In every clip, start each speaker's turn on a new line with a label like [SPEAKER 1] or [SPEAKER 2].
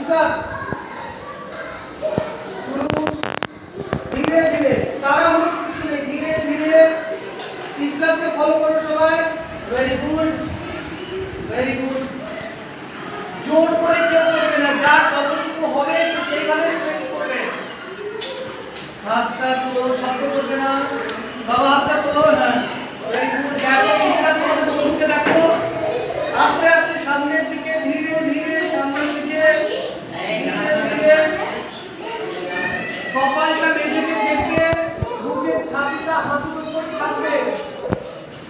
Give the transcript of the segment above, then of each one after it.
[SPEAKER 1] ইসরাত শুরু ধীরে ধীরে তাড়াহুড়ো কিছু নেই, ধীরে ধীরে ইসরাতকে ফলো করো সবাই। Very good, very good. জোর করে কেউ করবে না, যার যতটুকু হবে সেইভাবে স্ট্রেচ করবে। হাতটা তোলো, শব্দ করবে না বাবা, হাতটা তোলো। হ্যাঁ, ভেরি গুড। দেখো ইসরাত তোমাদের বন্ধুকে দেখো, আস্তে আস্তে সামনের দিকে, ধীরে ধীরে সামনের দিকে, ধীরে ধীরে কপালটা মেঝেতে ঠেকিয়ে বুকের ছাতিটা হাঁটুর উপর থাকবে।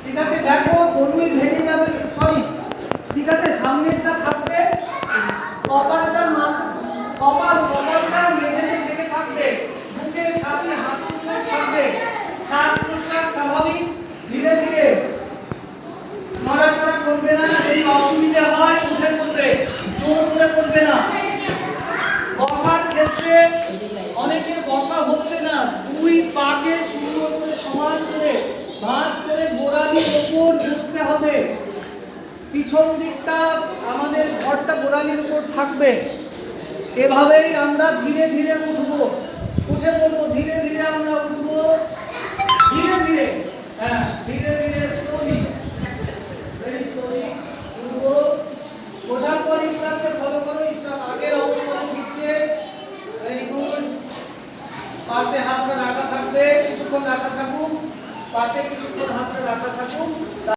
[SPEAKER 1] ঠিক আছে, দেখো গরুই ভেঙে যাবে, সরি ঠিক আছে, সামনেরটা থাকবে, কপালটা কপালটা মেঝেতে ঠেকে থাকবে, বুকের ছাতি হাঁটুর উপর থাকবে, শ্বাস প্রশ্বাস স্বাভাবিক। ধীরে ধীরে নড়াচড়া করবে না, যদি অসুবিধা হয় উঠে পড়বে, জোর করে করবে না। বসার ক্ষেত্রে অনেকের বসা হচ্ছে না, দুই পাকে সুন্দর করে সমান করে ভাঁজ করে গোড়ালির উপর বসতে হবে। পিছন দিকটা আমাদের ঘরটা গোড়ালির উপর থাকবে। এভাবেই আমরা ধীরে ধীরে উঠবো, উঠে পড়বো, ধীরে ধীরে আমরা উঠবো, ধীরে ধীরে, হ্যাঁ ধীরে ধীরে, স্লোলি, ভেরি স্লোলি উঠবো। ওঠার পর ইসরাতকে ফলো করো, ইসরাত আগের অবস্থানে ফিরছে। Very good. পাশে হাতটা রাখা থাকবে, কিছুক্ষণ রাখা থাকুক, পাশে কিছুক্ষণ হাতটা রাখা থাকুক।